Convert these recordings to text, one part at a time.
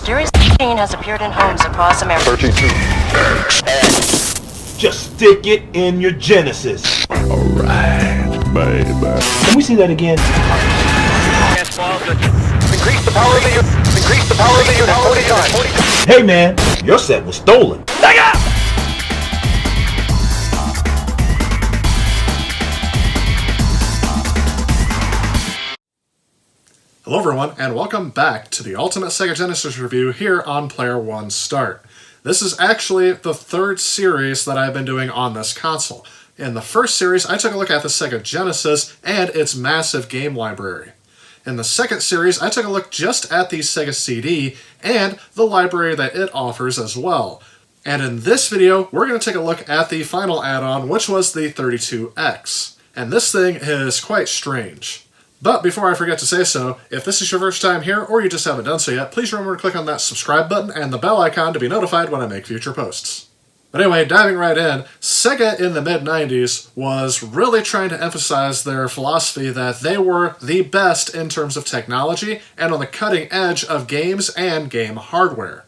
Jerry's machine has appeared in homes across America. 32x. Just stick it in your Genesis. Alright, baby. Can we see that again? Increase the power of the unit. Increase the power of the unit 40 times. Hey man, your set was stolen. Sega! Hello everyone, and welcome back to the Ultimate Sega Genesis review here on Player One Start. This is actually the third series that I've been doing on this console. In the first series, I took a look at the Sega Genesis and its massive game library. In the second series, I took a look just at the Sega CD and the library that it offers as well. And in this video, we're going to take a look at the final add-on, which was the 32X. And this thing is quite strange. But before I forget to say so, if this is your first time here or you just haven't done so yet, please remember to click on that subscribe button and the bell icon to be notified when I make future posts. But anyway, diving right in, Sega in the mid-90s was really trying to emphasize their philosophy that they were the best in terms of technology and on the cutting edge of games and game hardware.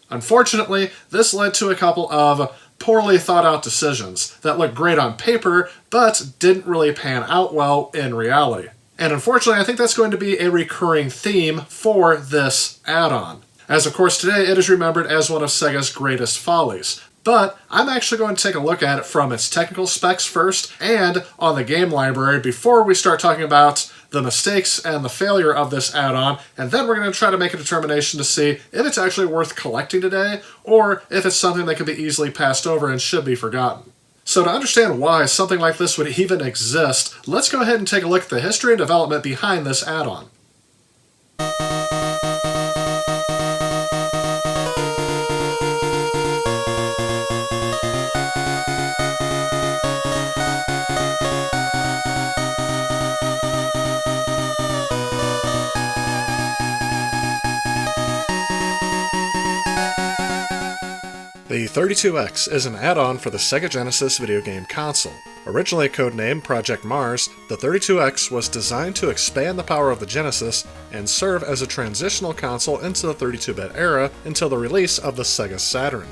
Unfortunately, this led to a couple of poorly thought out decisions that looked great on paper, but didn't really pan out well in reality. And unfortunately, I think that's going to be a recurring theme for this add-on, as of course today it is remembered as one of Sega's greatest follies. But I'm actually going to take a look at it from its technical specs first and on the game library before we start talking about the mistakes and the failure of this add-on, and then we're going to try to make a determination to see if it's actually worth collecting today or if it's something that can be easily passed over and should be forgotten. So to understand why something like this would even exist, let's go ahead and take a look at the history and development behind this add-on. The 32X is an add-on for the Sega Genesis video game console. Originally codenamed Project Mars, the 32X was designed to expand the power of the Genesis and serve as a transitional console into the 32-bit era until the release of the Sega Saturn.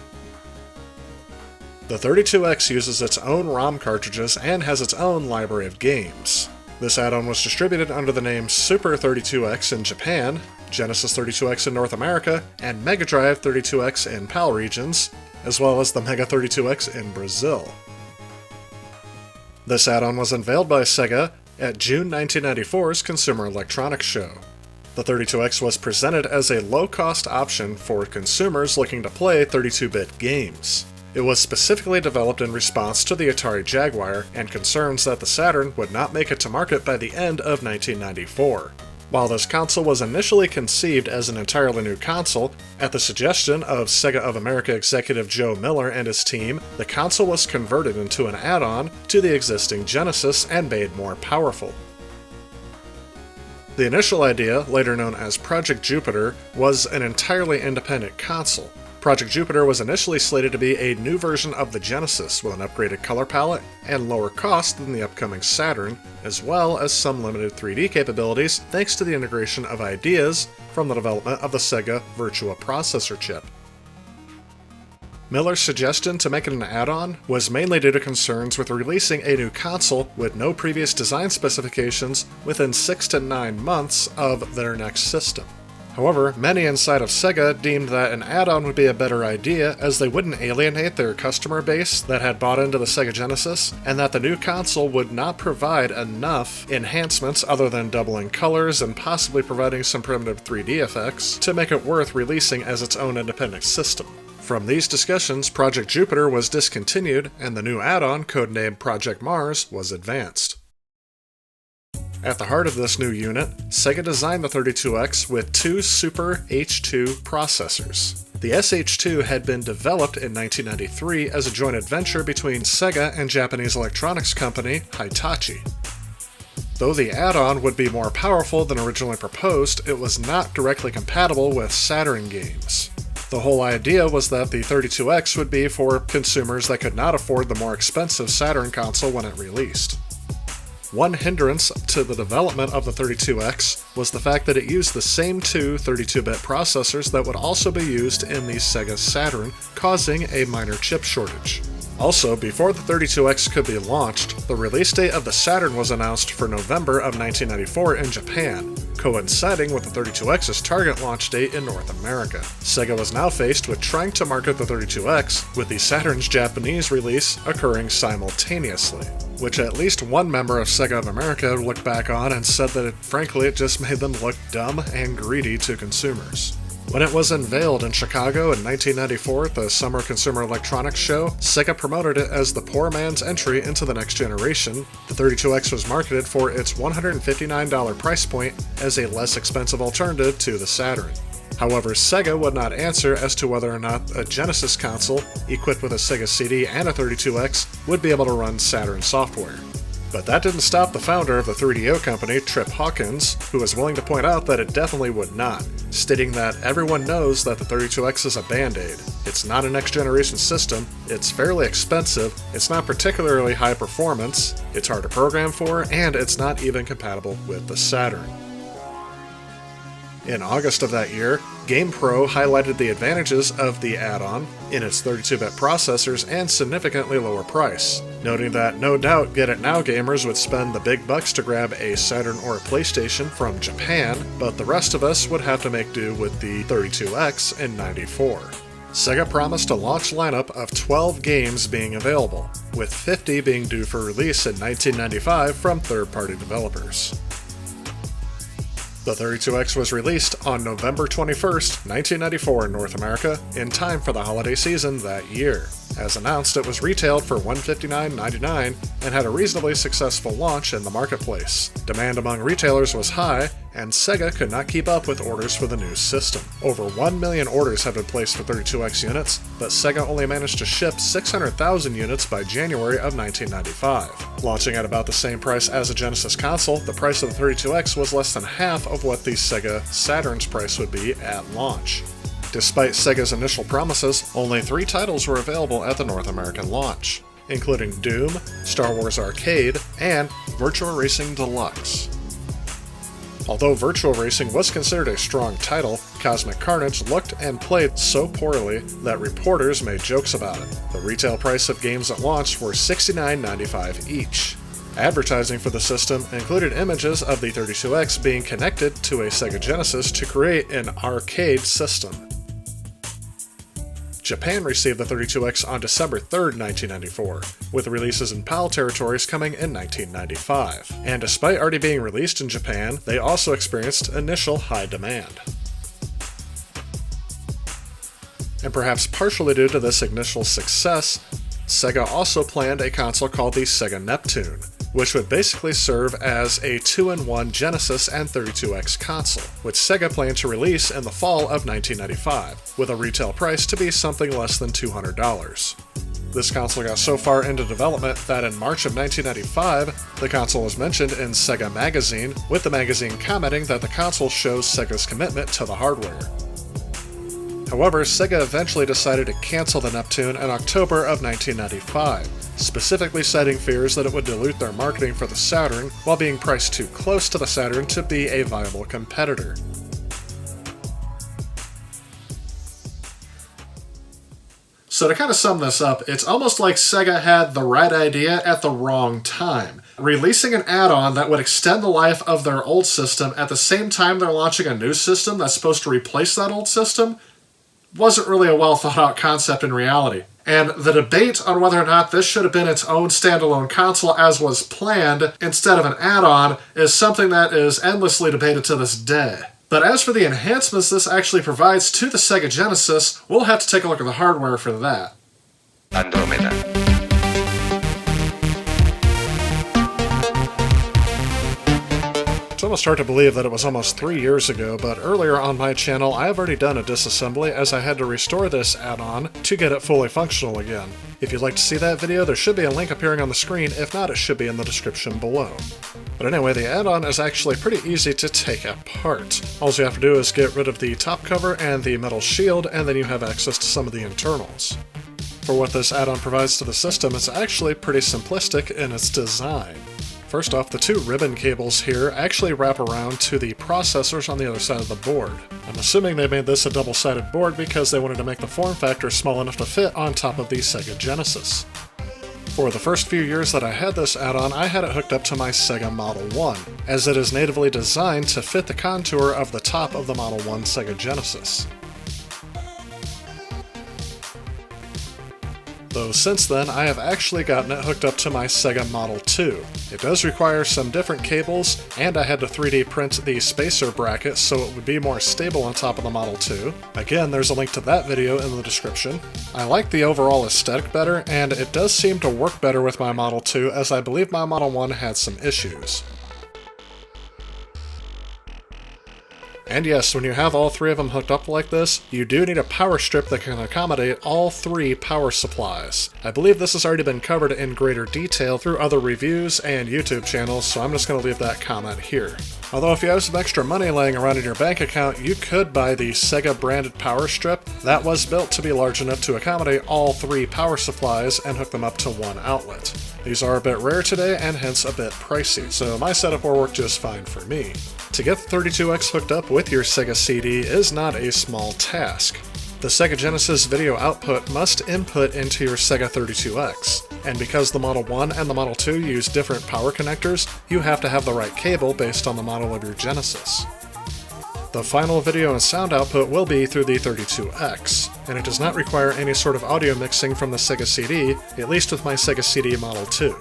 The 32X uses its own ROM cartridges and has its own library of games. This add-on was distributed under the name Super 32X in Japan, Genesis 32X in North America, and Mega Drive 32X in PAL regions, as well as the Mega 32X in Brazil. This add-on was unveiled by Sega at June 1994's Consumer Electronics Show. The 32X was presented as a low-cost option for consumers looking to play 32-bit games. It was specifically developed in response to the Atari Jaguar and concerns that the Saturn would not make it to market by the end of 1994. While this console was initially conceived as an entirely new console, at the suggestion of Sega of America executive Joe Miller and his team, the console was converted into an add-on to the existing Genesis and made more powerful. The initial idea, later known as Project Jupiter, was an entirely independent console. Project Jupiter was initially slated to be a new version of the Genesis with an upgraded color palette and lower cost than the upcoming Saturn, as well as some limited 3D capabilities thanks to the integration of ideas from the development of the Sega Virtua processor chip. Miller's suggestion to make it an add-on was mainly due to concerns with releasing a new console with no previous design specifications within 6 to 9 months of their next system. However, many inside of Sega deemed that an add-on would be a better idea as they wouldn't alienate their customer base that had bought into the Sega Genesis, and that the new console would not provide enough enhancements other than doubling colors and possibly providing some primitive 3D effects to make it worth releasing as its own independent system. From these discussions, Project Jupiter was discontinued and the new add-on, codenamed Project Mars, was advanced. At the heart of this new unit, Sega designed the 32X with two Super H2 processors. The SH2 had been developed in 1993 as a joint venture between Sega and Japanese electronics company Hitachi. Though the add-on would be more powerful than originally proposed, it was not directly compatible with Saturn games. The whole idea was that the 32X would be for consumers that could not afford the more expensive Saturn console when it released. One hindrance to the development of the 32X was the fact that it used the same two 32-bit processors that would also be used in the Sega Saturn, causing a minor chip shortage. Also, before the 32X could be launched, the release date of the Saturn was announced for November of 1994 in Japan, coinciding with the 32X's target launch date in North America. Sega was now faced with trying to market the 32X, with the Saturn's Japanese release occurring simultaneously, which at least one member of Sega of America looked back on and said that frankly it just made them look dumb and greedy to consumers. When it was unveiled in Chicago in 1994 at the Summer Consumer Electronics Show, Sega promoted it as the poor man's entry into the next generation. The 32X was marketed for its $159 price point as a less expensive alternative to the Saturn. However, Sega would not answer as to whether or not a Genesis console, equipped with a Sega CD and a 32X, would be able to run Saturn software. But that didn't stop the founder of the 3DO company, Trip Hawkins, who was willing to point out that it definitely would not, stating that everyone knows that the 32X is a band-aid. It's not a next-generation system, it's fairly expensive, it's not particularly high performance, it's hard to program for, and it's not even compatible with the Saturn. In August of that year, GamePro highlighted the advantages of the add-on in its 32-bit processors and significantly lower price, noting that no doubt Get It Now gamers would spend the big bucks to grab a Saturn or a PlayStation from Japan, but the rest of us would have to make do with the 32X in '94. Sega promised a launch lineup of 12 games being available, with 50 being due for release in 1995 from third-party developers. The 32X was released on November 21st, 1994 in North America, in time for the holiday season that year. As announced, it was retailed for $159.99 and had a reasonably successful launch in the marketplace. Demand among retailers was high, and Sega could not keep up with orders for the new system. Over 1 million orders had been placed for 32X units, but Sega only managed to ship 600,000 units by January of 1995. Launching at about the same price as a Genesis console, the price of the 32X was less than half of what the Sega Saturn's price would be at launch. Despite Sega's initial promises, only 3 titles were available at the North American launch, including Doom, Star Wars Arcade, and Virtua Racing Deluxe. Although Virtua Racing was considered a strong title, Cosmic Carnage looked and played so poorly that reporters made jokes about it. The retail price of games at launch were $69.95 each. Advertising for the system included images of the 32X being connected to a Sega Genesis to create an arcade system. Japan received the 32X on December 3rd, 1994, with releases in PAL territories coming in 1995. And despite already being released in Japan, they also experienced initial high demand. And perhaps partially due to this initial success, Sega also planned a console called the Sega Neptune, which would basically serve as a 2-in-1 Genesis and 32X console, which Sega planned to release in the fall of 1995, with a retail price to be something less than $200. This console got so far into development that in March of 1995, the console was mentioned in Sega Magazine, with the magazine commenting that the console shows Sega's commitment to the hardware. However, Sega eventually decided to cancel the Neptune in October of 1995, specifically citing fears that it would dilute their marketing for the Saturn while being priced too close to the Saturn to be a viable competitor. So to kind of sum this up, it's almost like Sega had the right idea at the wrong time. Releasing an add-on that would extend the life of their old system at the same time they're launching a new system that's supposed to replace that old system wasn't really a well-thought-out concept in reality. And the debate on whether or not this should have been its own standalone console as was planned instead of an add-on is something that is endlessly debated to this day. But as for the enhancements this actually provides to the Sega Genesis, we'll have to take a look at the hardware for that. Andromeda. It's almost hard to believe that it was almost 3 years ago, but earlier on my channel I have already done a disassembly as I had to restore this add-on to get it fully functional again. If you'd like to see that video, there should be a link appearing on the screen. If not, it should be in the description below. But anyway, the add-on is actually pretty easy to take apart. All you have to do is get rid of the top cover and the metal shield, and then you have access to some of the internals. For what this add-on provides to the system, it's actually pretty simplistic in its design. First off, the two ribbon cables here actually wrap around to the processors on the other side of the board. I'm assuming they made this a double-sided board because they wanted to make the form factor small enough to fit on top of the Sega Genesis. For the first few years that I had this add-on, I had it hooked up to my Sega Model 1, as it is natively designed to fit the contour of the top of the Model 1 Sega Genesis. Though since then, I have actually gotten it hooked up to my Sega Model 2. It does require some different cables, and I had to 3D print the spacer bracket so it would be more stable on top of the Model 2. Again, there's a link to that video in the description. I like the overall aesthetic better, and it does seem to work better with my Model 2, as I believe my Model 1 had some issues. And yes, when you have all three of them hooked up like this, you do need a power strip that can accommodate all three power supplies. I believe this has already been covered in greater detail through other reviews and YouTube channels, so I'm just going to leave that comment here. Although if you have some extra money laying around in your bank account, you could buy the Sega branded power strip that was built to be large enough to accommodate all three power supplies and hook them up to one outlet. These are a bit rare today and hence a bit pricey, so my setup will work just fine for me. To get the 32X hooked up with your Sega CD is not a small task. The Sega Genesis video output must input into your Sega 32X, and because the Model 1 and the Model 2 use different power connectors, you have to have the right cable based on the model of your Genesis. The final video and sound output will be through the 32X, and it does not require any sort of audio mixing from the Sega CD, at least with my Sega CD Model 2.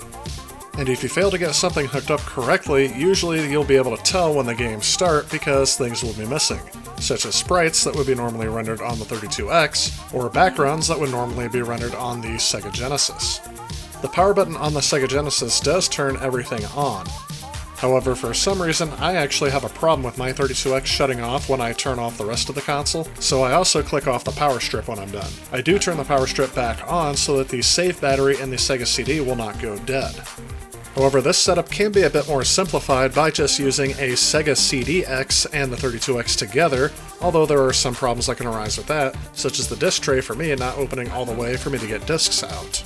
And if you fail to get something hooked up correctly, usually you'll be able to tell when the games start because things will be missing, such as sprites that would be normally rendered on the 32X, or backgrounds that would normally be rendered on the Sega Genesis. The power button on the Sega Genesis does turn everything on. However, for some reason, I actually have a problem with my 32X shutting off when I turn off the rest of the console, so I also click off the power strip when I'm done. I do turn the power strip back on so that the save battery in the Sega CD will not go dead. However, this setup can be a bit more simplified by just using a Sega CD-X and the 32X together, although there are some problems that can arise with that, such as the disc tray for me not opening all the way for me to get discs out.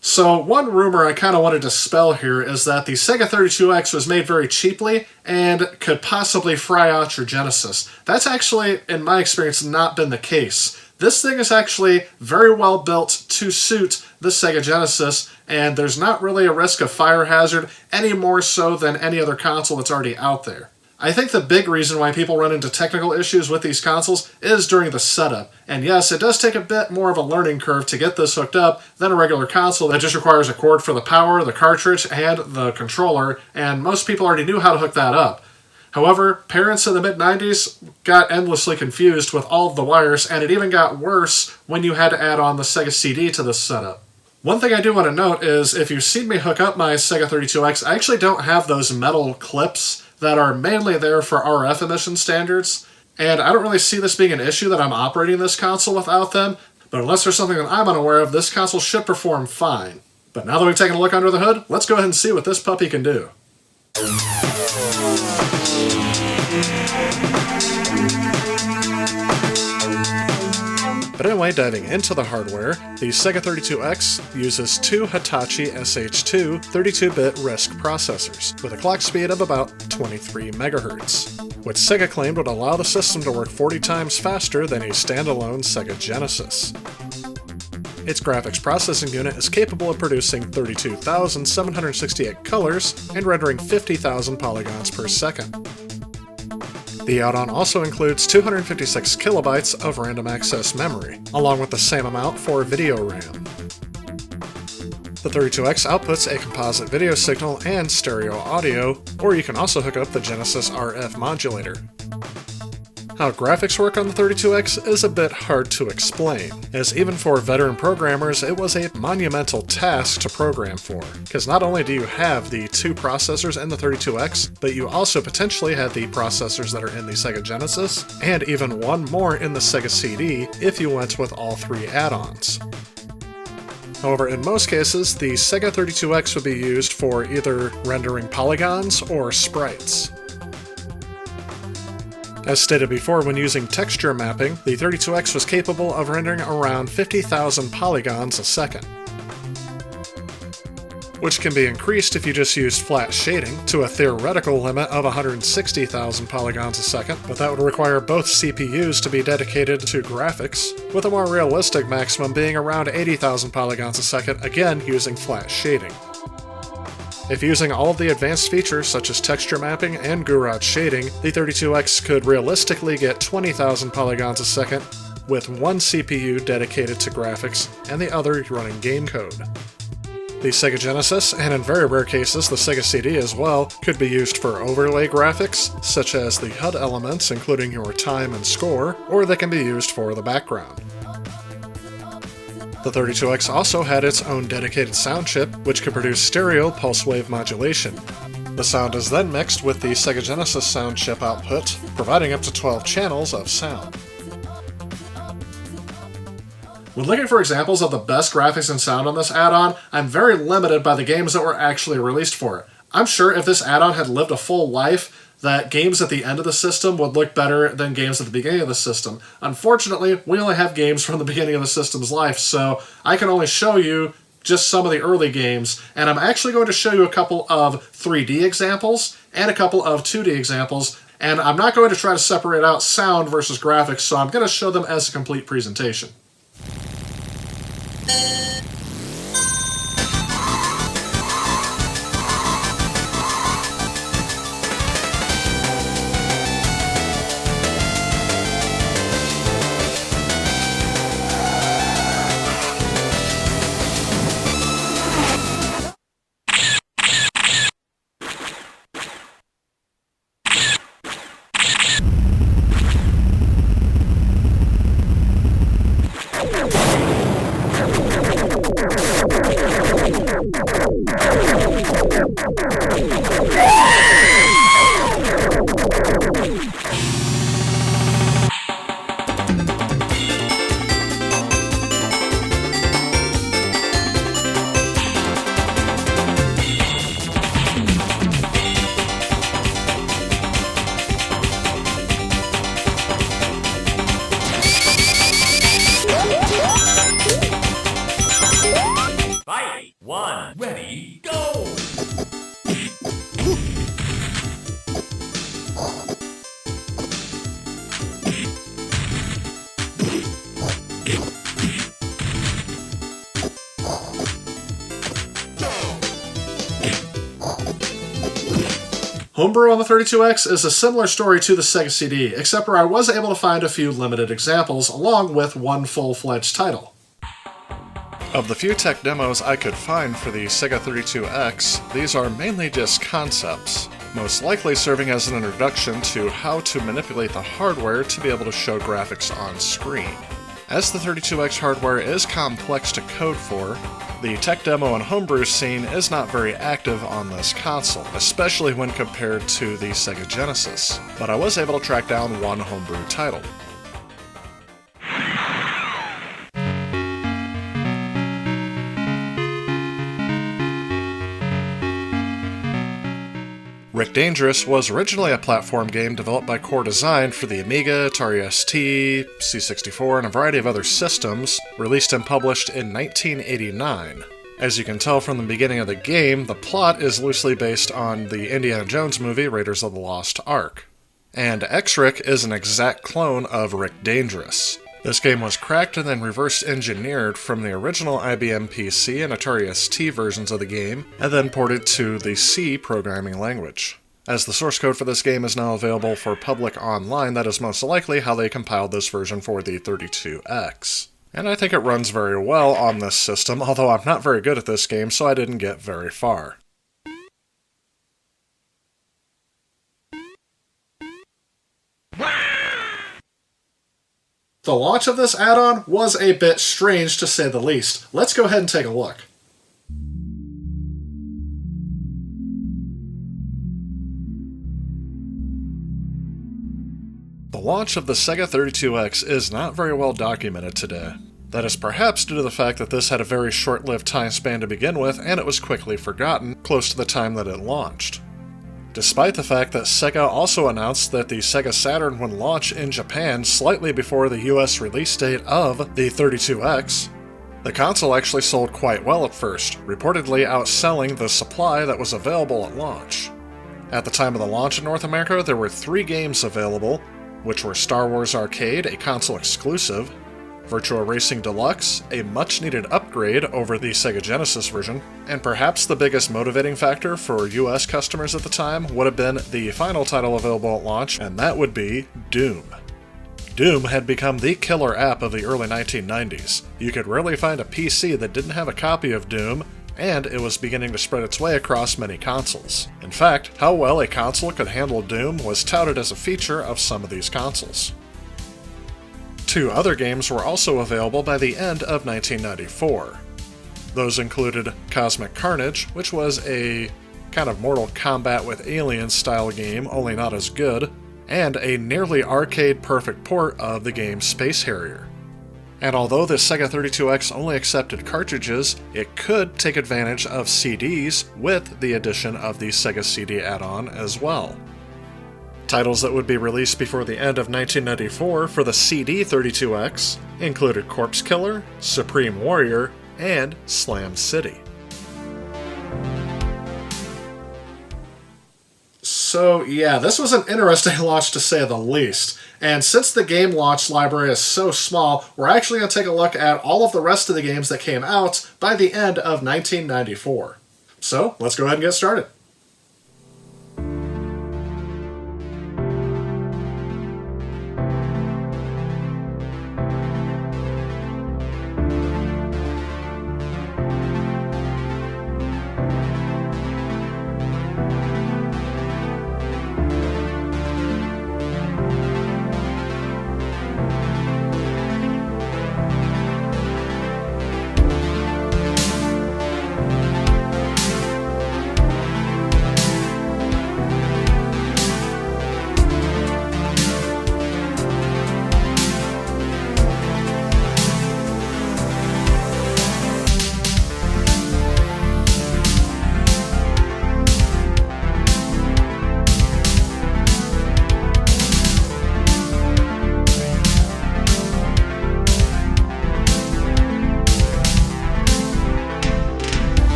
So one rumor I kind of wanted to dispel here is that the Sega 32X was made very cheaply and could possibly fry out your Genesis. That's actually, in my experience, not been the case. This thing is actually very well built to suit the Sega Genesis, and there's not really a risk of fire hazard any more so than any other console that's already out there. I think the big reason why people run into technical issues with these consoles is during the setup. And yes, it does take a bit more of a learning curve to get this hooked up than a regular console that just requires a cord for the power, the cartridge, and the controller, and most people already knew how to hook that up. However, parents in the mid-90s got endlessly confused with all of the wires, and it even got worse when you had to add on the Sega CD to this setup. One thing I do want to note is, if you've seen me hook up my Sega 32X, I actually don't have those metal clips that are mainly there for RF emission standards, and I don't really see this being an issue that I'm operating this console without them, but unless there's something that I'm unaware of, this console should perform fine. But now that we've taken a look under the hood, let's go ahead and see what this puppy can do. But anyway, diving into the hardware, the Sega 32X uses two Hitachi SH2 32-bit RISC processors, with a clock speed of about 23 MHz, which Sega claimed would allow the system to work 40 times faster than a standalone Sega Genesis. Its graphics processing unit is capable of producing 32,768 colors and rendering 50,000 polygons per second. The add-on also includes 256 kilobytes of random access memory, along with the same amount for video RAM. The 32X outputs a composite video signal and stereo audio, or you can also hook up the Genesis RF modulator. How graphics work on the 32X is a bit hard to explain, as even for veteran programmers it was a monumental task to program for, because not only do you have the two processors in the 32X, but you also potentially have the processors that are in the Sega Genesis, and even one more in the Sega CD if you went with all three add-ons. However, in most cases, the Sega 32X would be used for either rendering polygons or sprites. As stated before, when using texture mapping, the 32X was capable of rendering around 50,000 polygons a second, which can be increased if you just used flat shading to a theoretical limit of 160,000 polygons a second, but that would require both CPUs to be dedicated to graphics, with a more realistic maximum being around 80,000 polygons a second, again using flat shading. If using all of the advanced features such as texture mapping and Gouraud shading, the 32X could realistically get 20,000 polygons a second, with one CPU dedicated to graphics and the other running game code. The Sega Genesis, and in very rare cases the Sega CD as well, could be used for overlay graphics, such as the HUD elements including your time and score, or they can be used for the background. The 32X also had its own dedicated sound chip, which could produce stereo pulse wave modulation. The sound is then mixed with the Sega Genesis sound chip output, providing up to 12 channels of sound. When looking for examples of the best graphics and sound on this add-on, I'm very limited by the games that were actually released for it. I'm sure if this add-on had lived a full life, that games at the end of the system would look better than games at the beginning of the system. Unfortunately, we only have games from the beginning of the system's life, so I can only show you just some of the early games, and I'm actually going to show you a couple of 3D examples and a couple of 2D examples, and I'm not going to try to separate out sound versus graphics, so I'm going to show them as a complete presentation. Homebrew on the 32X is a similar story to the Sega CD, except where I was able to find a few limited examples, along with one full-fledged title. Of the few tech demos I could find for the Sega 32X, these are mainly just concepts, most likely serving as an introduction to how to manipulate the hardware to be able to show graphics on screen. As the 32X hardware is complex to code for, the tech demo and homebrew scene is not very active on this console, especially when compared to the Sega Genesis, but I was able to track down one homebrew title. Rick Dangerous was originally a platform game developed by Core Design for the Amiga, Atari ST, C64, and a variety of other systems, released and published in 1989. As you can tell from the beginning of the game, the plot is loosely based on the Indiana Jones movie Raiders of the Lost Ark. And X-Rick is an exact clone of Rick Dangerous. This game was cracked and then reverse engineered from the original IBM PC and Atari ST versions of the game, and then ported to the C programming language. As the source code for this game is now available for public online, that is most likely how they compiled this version for the 32X. And I think it runs very well on this system, although I'm not very good at this game, so I didn't get very far. The launch of this add-on was a bit strange, to say the least. Let's go ahead and take a look. The launch of the Sega 32X is not very well documented today. That is perhaps due to the fact that this had a very short-lived time span to begin with, and it was quickly forgotten, close to the time that it launched. despite the fact that Sega also announced that the Sega Saturn would launch in Japan slightly before the US release date of the 32X. The console actually sold quite well at first, reportedly outselling the supply that was available at launch. At the time of the launch in North America, there were 3 games available, which were Star Wars Arcade, a console exclusive, Virtua Racing Deluxe, a much-needed upgrade over the Sega Genesis version, and perhaps the biggest motivating factor for US customers at the time would have been the final title available at launch, and that would be Doom. Doom had become the killer app of the early 1990s. You could rarely find a PC that didn't have a copy of Doom, and it was beginning to spread its way across many consoles. In fact, how well a console could handle Doom was touted as a feature of some of these consoles. 2 other games were also available by the end of 1994. Those included Cosmic Carnage, which was a kind of Mortal Kombat with aliens style game, only not as good, and a nearly arcade-perfect port of the game Space Harrier. And although the Sega 32X only accepted cartridges, it could take advantage of CDs with the addition of the Sega CD add-on as well. Titles that would be released before the end of 1994 for the CD 32X included Corpse Killer, Supreme Warrior, and Slam City. So yeah, this was an interesting launch to say the least. And since the game launch library is so small, we're actually going to take a look at all of the rest of the games that came out by the end of 1994. So let's go ahead and get started.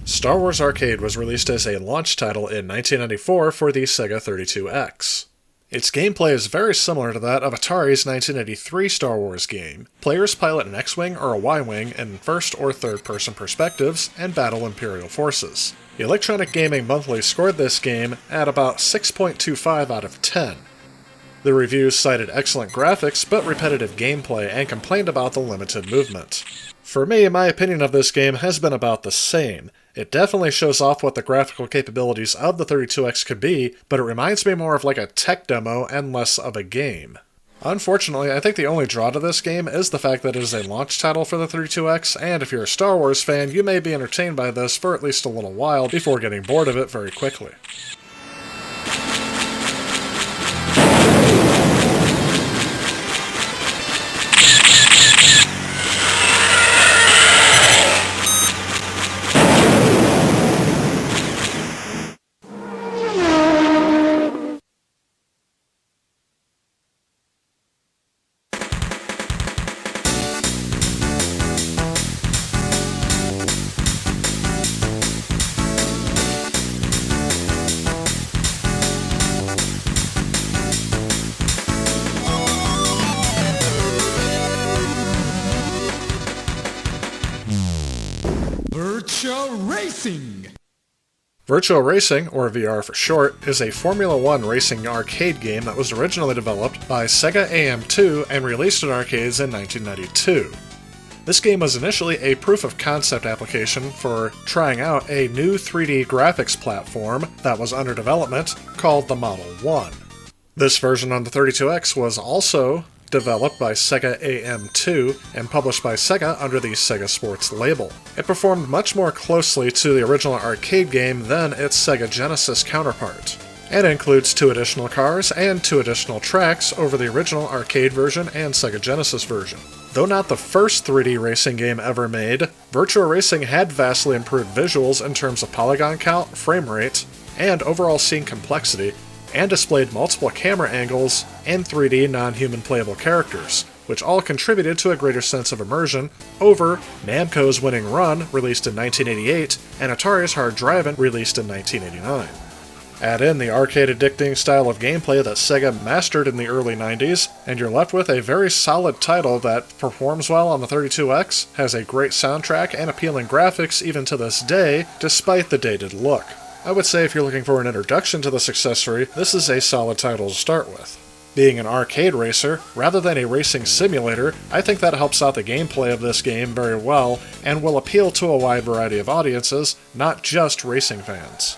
Star Wars Arcade was released as a launch title in 1994 for the Sega 32X. Its gameplay is very similar to that of Atari's 1983 Star Wars game. Players pilot an X-Wing or a Y-Wing in first or third-person perspectives and battle Imperial forces. Electronic Gaming Monthly scored this game at about 6.25 out of 10. The reviews cited excellent graphics but repetitive gameplay and complained about the limited movement. For me, my opinion of this game has been about the same. It definitely shows off what the graphical capabilities of the 32X could be, but it reminds me more of like a tech demo and less of a game. Unfortunately, I think the only draw to this game is the fact that it is a launch title for the 32X, and if you're a Star Wars fan, you may be entertained by this for at least a little while before getting bored of it very quickly. Virtua Racing! Virtua Racing, or VR for short, is a Formula One racing arcade game that was originally developed by Sega AM2 and released in arcades in 1992. This game was initially a proof-of-concept application for trying out a new 3D graphics platform that was under development called the Model 1. This version on the 32X was also developed by Sega AM2 and published by Sega under the Sega Sports label. It performed much more closely to the original arcade game than its Sega Genesis counterpart. It includes 2 additional cars and 2 additional tracks over the original arcade version and Sega Genesis version. Though not the first 3D racing game ever made, Virtua Racing had vastly improved visuals in terms of polygon count, frame rate, and overall scene complexity, and displayed multiple camera angles and 3D non-human playable characters, which all contributed to a greater sense of immersion over Namco's Winning Run, released in 1988, and Atari's Hard Drivin', released in 1989. Add in the arcade addicting style of gameplay that Sega mastered in the early 90s, and you're left with a very solid title that performs well on the 32X, has a great soundtrack and appealing graphics even to this day, despite the dated look. I would say if you're looking for an introduction to this accessory, this is a solid title to start with. Being an arcade racer, rather than a racing simulator, I think that helps out the gameplay of this game very well, and will appeal to a wide variety of audiences, not just racing fans.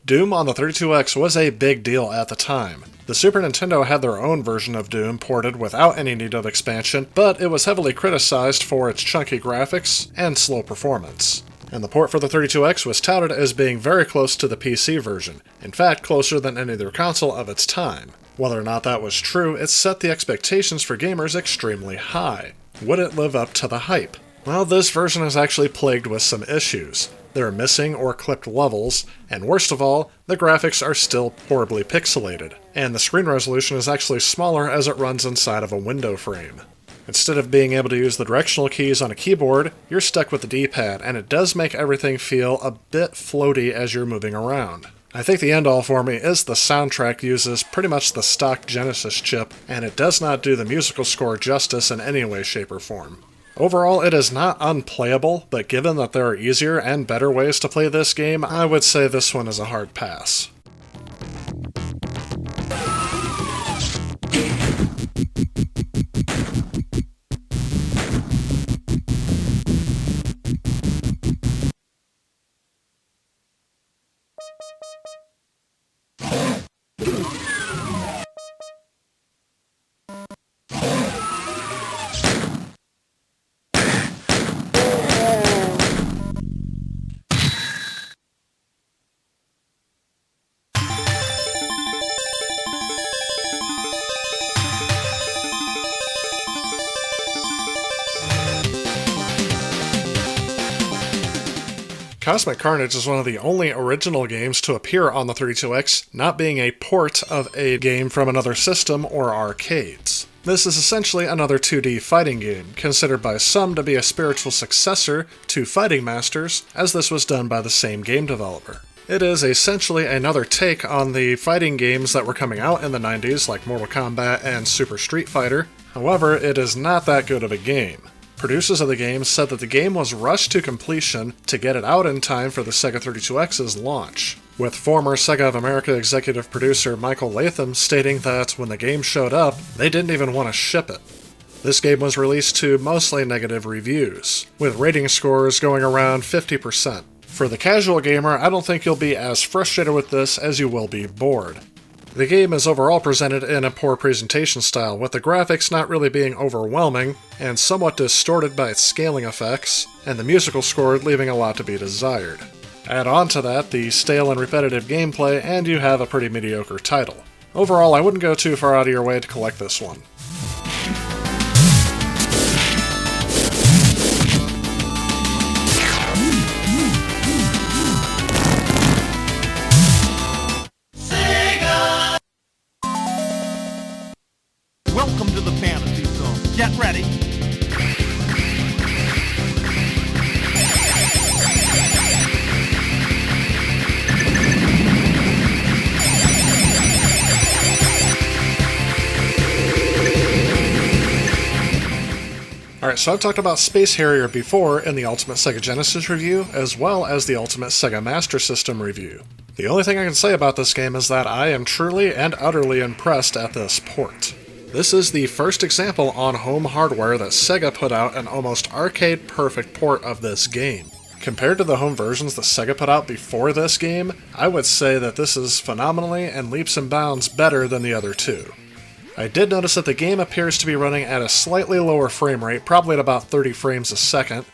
Doom on the 32X was a big deal at the time. The Super Nintendo had their own version of Doom ported without any need of expansion, but it was heavily criticized for its chunky graphics and slow performance. And the port for the 32X was touted as being very close to the PC version, in fact closer than any other console of its time. Whether or not that was true, it set the expectations for gamers extremely high. Would it live up to the hype? Well, this version is actually plagued with some issues. There are missing or clipped levels, and worst of all, the graphics are still horribly pixelated, and the screen resolution is actually smaller as it runs inside of a window frame. Instead of being able to use the directional keys on a keyboard, you're stuck with the D-pad, and it does make everything feel a bit floaty as you're moving around. I think the end-all for me is the soundtrack uses pretty much the stock Genesis chip, and it does not do the musical score justice in any way, shape, or form. Overall, it is not unplayable, but given that there are easier and better ways to play this game, I would say this one is a hard pass. Cosmic Carnage is one of the only original games to appear on the 32X, not being a port of a game from another system or arcades. This is essentially another 2D fighting game, considered by some to be a spiritual successor to Fighting Masters, as this was done by the same game developer. It is essentially another take on the fighting games that were coming out in the 90s, like Mortal Kombat and Super Street Fighter. However, it is not that good of a game. Producers of the game said that the game was rushed to completion to get it out in time for the Sega 32X's launch, with former Sega of America executive producer Michael Latham stating that when the game showed up, they didn't even want to ship it. This game was released to mostly negative reviews, with rating scores going around 50%. For the casual gamer, I don't think you'll be as frustrated with this as you will be bored. The game is overall presented in a poor presentation style, with the graphics not really being overwhelming, and somewhat distorted by its scaling effects, and the musical score leaving a lot to be desired. Add on to that the stale and repetitive gameplay, and you have a pretty mediocre title. Overall, I wouldn't go too far out of your way to collect this one. Alright, so I've talked about Space Harrier before in the Ultimate Sega Genesis review, as well as the Ultimate Sega Master System review. The only thing I can say about this game is that I am truly and utterly impressed at this port. This is the first example on home hardware that Sega put out an almost arcade-perfect port of this game. Compared to the home versions that Sega put out before this game, I would say that this is phenomenally and leaps and bounds better than the other two. I did notice that the game appears to be running at a slightly lower frame rate, probably at about 30 frames a second,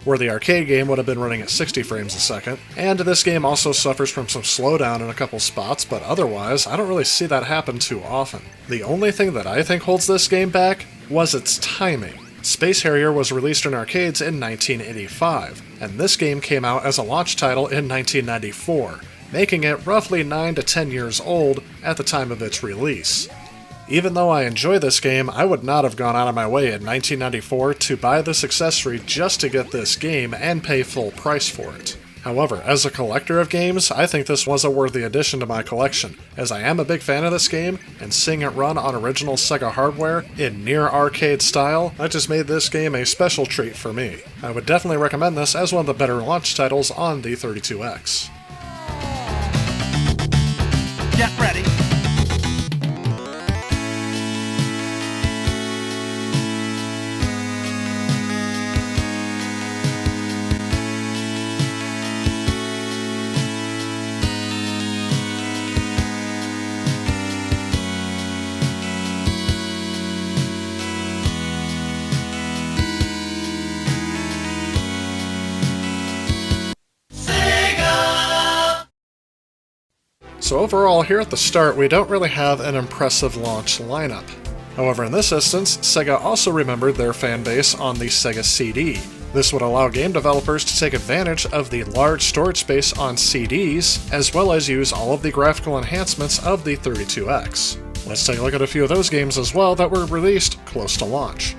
where the arcade game would have been running at 60 frames a second, and this game also suffers from some slowdown in a couple spots, but otherwise, I don't really see that happen too often. The only thing that I think holds this game back was its timing. Space Harrier was released in arcades in 1985, and this game came out as a launch title in 1994, making it roughly 9 to 10 years old at the time of its release. Even though I enjoy this game, I would not have gone out of my way in 1994 to buy this accessory just to get this game and pay full price for it. However, as a collector of games, I think this was a worthy addition to my collection, as I am a big fan of this game, and seeing it run on original Sega hardware in near arcade style, that just made this game a special treat for me. I would definitely recommend this as one of the better launch titles on the 32X. Get ready. So overall, here at the start, we don't really have an impressive launch lineup. However, in this instance, Sega also remembered their fanbase on the Sega CD. This would allow game developers to take advantage of the large storage space on CDs, as well as use all of the graphical enhancements of the 32X. Let's take a look at a few of those games as well that were released close to launch.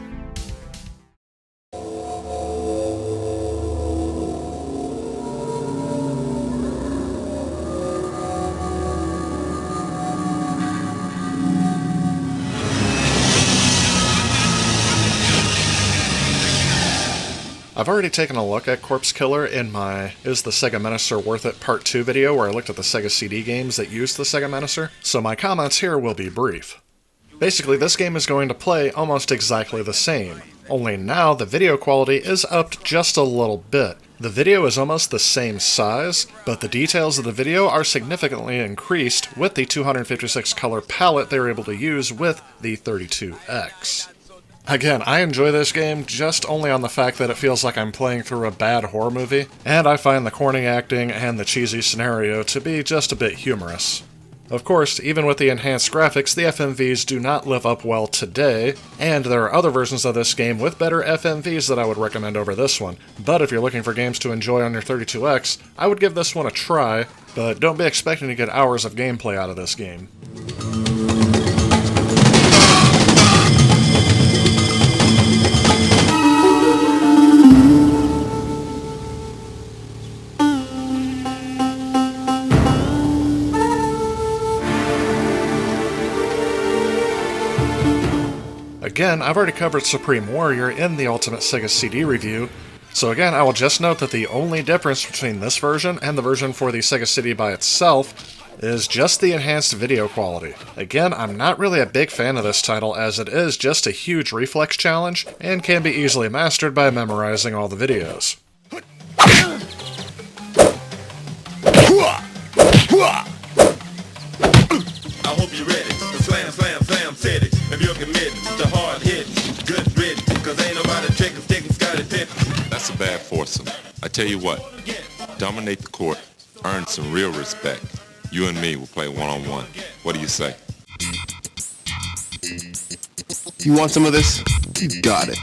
I've already taken a look at Corpse Killer in my Is the Sega Menacer Worth It Part 2 video where I looked at the Sega CD games that used the Sega Menacer, so my comments here will be brief. Basically, this game is going to play almost exactly the same, only now the video quality is upped just a little bit. The video is almost the same size, but the details of the video are significantly increased with the 256 color palette they were able to use with the 32X. Again, I enjoy this game just only on the fact that it feels like I'm playing through a bad horror movie, and I find the corny acting and the cheesy scenario to be just a bit humorous. Of course, even with the enhanced graphics, the FMVs do not live up well today, and there are other versions of this game with better FMVs that I would recommend over this one, but if you're looking for games to enjoy on your 32X, I would give this one a try, but don't be expecting to get hours of gameplay out of this game. Again, I've already covered Supreme Warrior in the Ultimate Sega CD review, so again, I will just note that the only difference between this version and the version for the Sega CD by itself is just the enhanced video quality. Again, I'm not really a big fan of this title as it is just a huge reflex challenge and can be easily mastered by memorizing all the videos. I hope you're ready. Slam, slam, slam, city. If you're committed to hard hitting, good written, cause ain't nobody tricking, sticking, Scotty Pippen. That's a bad foursome. I tell you what, dominate the court, earn some real respect. You and me will play one-on-one. What do you say? You want some of this? You got it.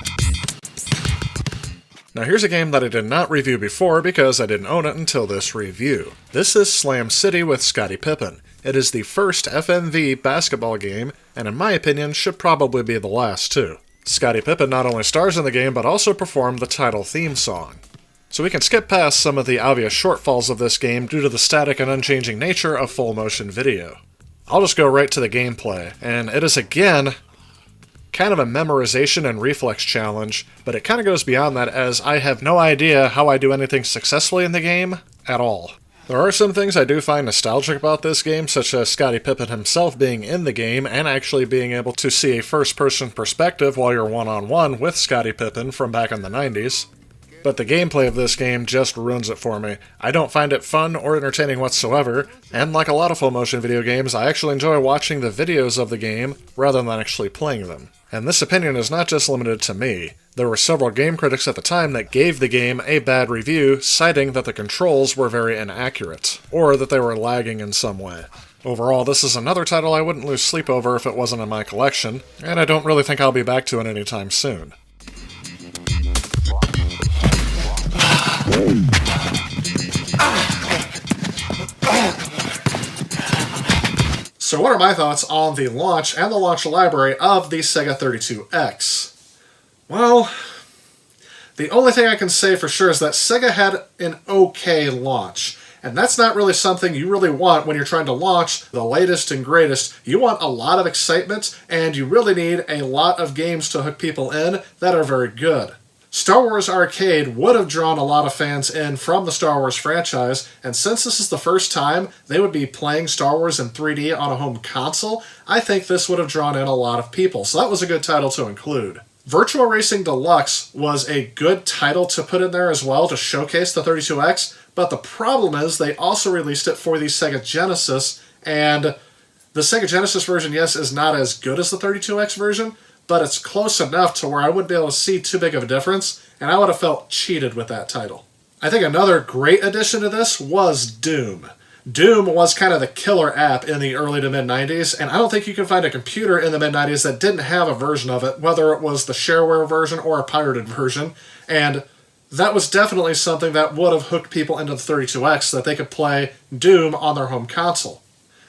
Now here's a game that I did not review before because I didn't own it until this review. This is Slam City with Scottie Pippen. It is the first FMV basketball game, and in my opinion should probably be the last too. Scottie Pippen not only stars in the game but also performed the title theme song. So we can skip past some of the obvious shortfalls of this game due to the static and unchanging nature of full motion video. I'll just go right to the gameplay, and it is again kind of a memorization and reflex challenge, but it kind of goes beyond that as I have no idea how I do anything successfully in the game at all. There are some things I do find nostalgic about this game, such as Scottie Pippen himself being in the game and actually being able to see a first-person perspective while you're one-on-one with Scottie Pippen from back in the 90s. But the gameplay of this game just ruins it for me. I don't find it fun or entertaining whatsoever, and like a lot of full-motion video games, I actually enjoy watching the videos of the game rather than actually playing them. And this opinion is not just limited to me. There were several game critics at the time that gave the game a bad review, citing that the controls were very inaccurate, or that they were lagging in some way. Overall, this is another title I wouldn't lose sleep over if it wasn't in my collection, and I don't really think I'll be back to it anytime soon. So what are my thoughts on the launch and the launch library of the Sega 32X? Well, the only thing I can say for sure is that Sega had an okay launch. And that's not really something you really want when you're trying to launch the latest and greatest. You want a lot of excitement, and you really need a lot of games to hook people in that are very good. Star Wars Arcade would have drawn a lot of fans in from the Star Wars franchise, and since this is the first time they would be playing Star Wars in 3D on a home console, I think this would have drawn in a lot of people, so that was a good title to include. Virtual Racing Deluxe was a good title to put in there as well to showcase the 32X, but the problem is they also released it for the Sega Genesis, and the Sega Genesis version, yes, is not as good as the 32X version, but it's close enough to where I wouldn't be able to see too big of a difference, and I would have felt cheated with that title. I think another great addition to this was Doom. Doom was kind of the killer app in the early to mid-90s, and I don't think you can find a computer in the mid-90s that didn't have a version of it, whether it was the shareware version or a pirated version, and that was definitely something that would have hooked people into the 32X so that they could play Doom on their home console.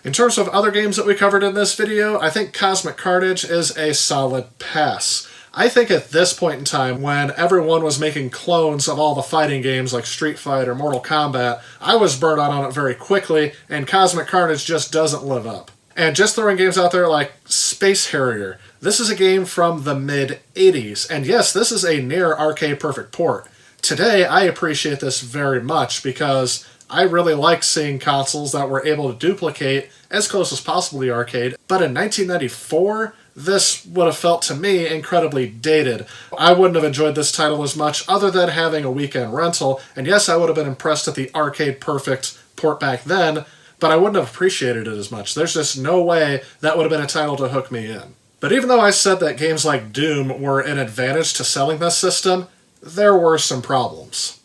In terms of other games that we covered in this video, I think Cosmic Carnage is a solid pass. I think at this point in time, when everyone was making clones of all the fighting games like Street Fighter, Mortal Kombat, I was burnt out on it very quickly, and Cosmic Carnage just doesn't live up. And just throwing games out there like Space Harrier. This is a game from the mid-80s, and yes, this is a near arcade-perfect port. Today, I appreciate this very much because I really like seeing consoles that were able to duplicate as close as possible to the arcade, but in 1994, this would have felt to me incredibly dated. I wouldn't have enjoyed this title as much other than having a weekend rental, and yes, I would have been impressed at the arcade perfect port back then, but I wouldn't have appreciated it as much. There's just no way that would have been a title to hook me in. But even though I said that games like Doom were an advantage to selling this system, there were some problems.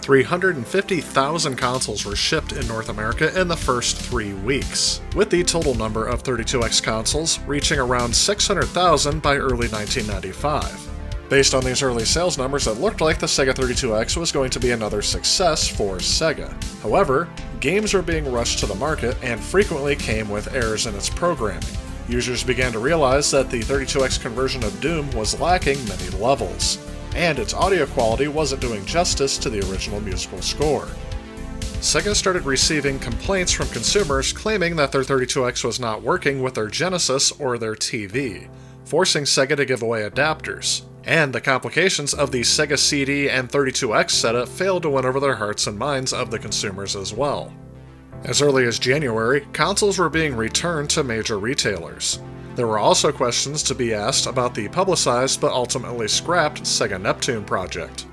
350,000 consoles were shipped in North America in the first 3 weeks, with the total number of 32X consoles reaching around 600,000 by early 1995. Based on these early sales numbers, it looked like the Sega 32X was going to be another success for Sega. However, games were being rushed to the market and frequently came with errors in its programming. Users began to realize that the 32X conversion of Doom was lacking many levels, and its audio quality wasn't doing justice to the original musical score. Sega started receiving complaints from consumers claiming that their 32X was not working with their Genesis or their TV, forcing Sega to give away adapters. And the complications of the Sega CD and 32X setup failed to win over their hearts and minds of the consumers as well. As early as January, consoles were being returned to major retailers. There were also questions to be asked about the publicized but ultimately scrapped Sega Neptune project.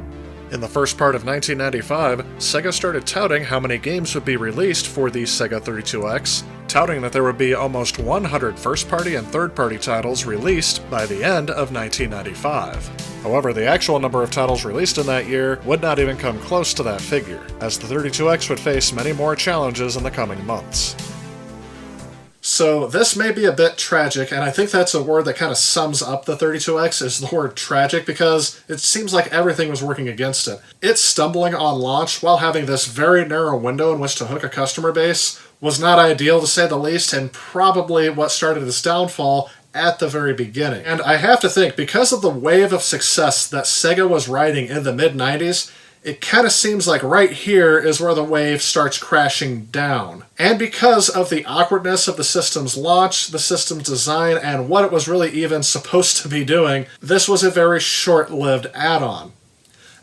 In the first part of 1995, Sega started touting how many games would be released for the Sega 32X, touting that there would be almost 100 first-party and third-party titles released by the end of 1995. However, the actual number of titles released in that year would not even come close to that figure, as the 32X would face many more challenges in the coming months. So this may be a bit tragic, and I think that's a word that kind of sums up the 32X, is the word tragic, because it seems like everything was working against it. It's stumbling on launch while having this very narrow window in which to hook a customer base was not ideal to say the least, and probably what started its downfall at the very beginning. And I have to think, because of the wave of success that Sega was riding in the mid-90s, it kind of seems like right here is where the wave starts crashing down. And because of the awkwardness of the system's launch, the system's design, and what it was really even supposed to be doing, this was a very short-lived add-on.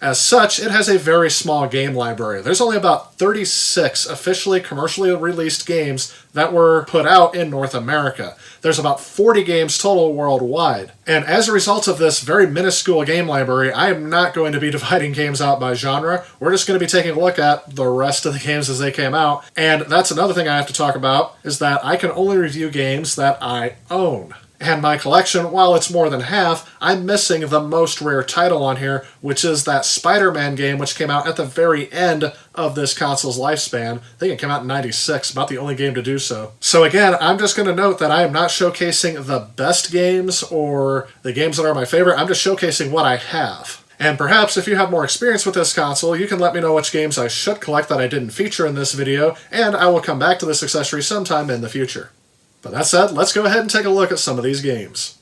As such, it has a very small game library. There's only about 36 officially commercially released games that were put out in North America. There's about 40 games total worldwide. And as a result of this very minuscule game library, I am not going to be dividing games out by genre. We're just going to be taking a look at the rest of the games as they came out. And that's another thing I have to talk about, is that I can only review games that I own. And my collection, while it's more than half, I'm missing the most rare title on here, which is that Spider-Man game which came out at the very end of this console's lifespan. I think it came out in '96, about the only game to do so. So again, I'm just going to note that I am not showcasing the best games or the games that are my favorite. I'm just showcasing what I have. And perhaps if you have more experience with this console, you can let me know which games I should collect that I didn't feature in this video, and I will come back to this accessory sometime in the future. But that said, let's go ahead and take a look at some of these games.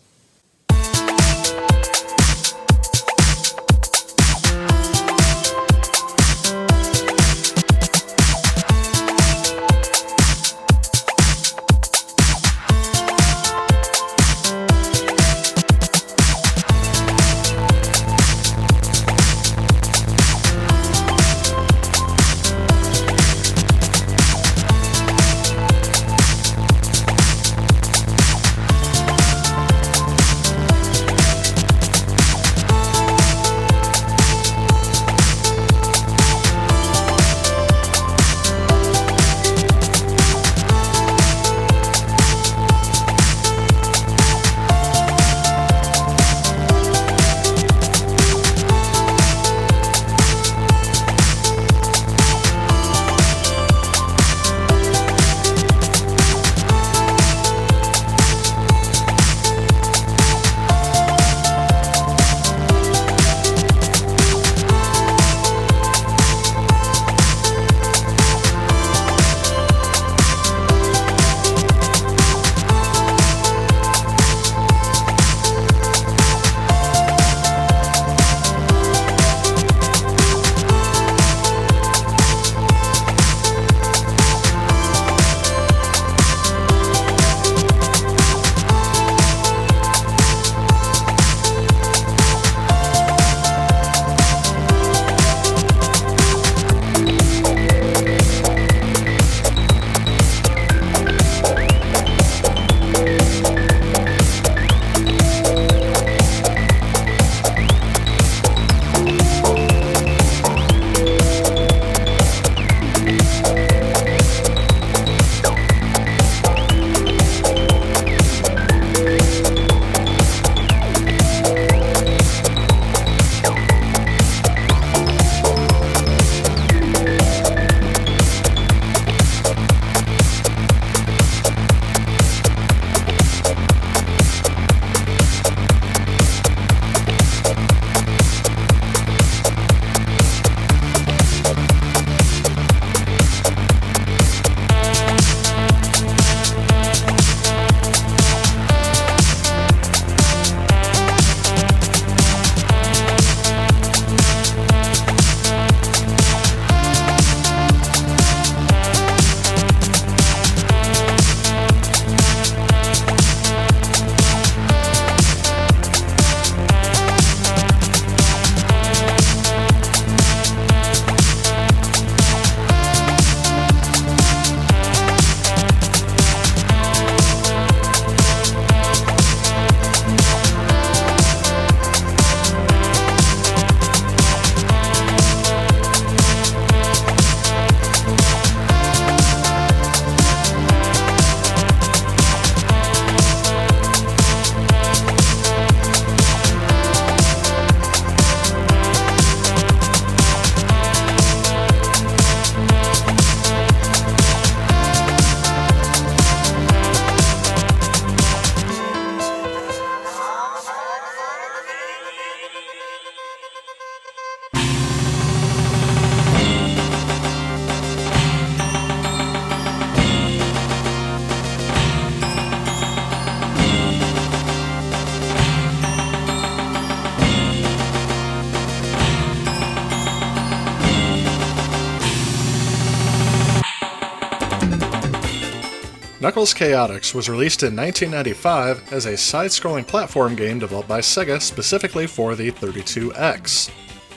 Knuckles Chaotix was released in 1995 as a side-scrolling platform game developed by Sega specifically for the 32X.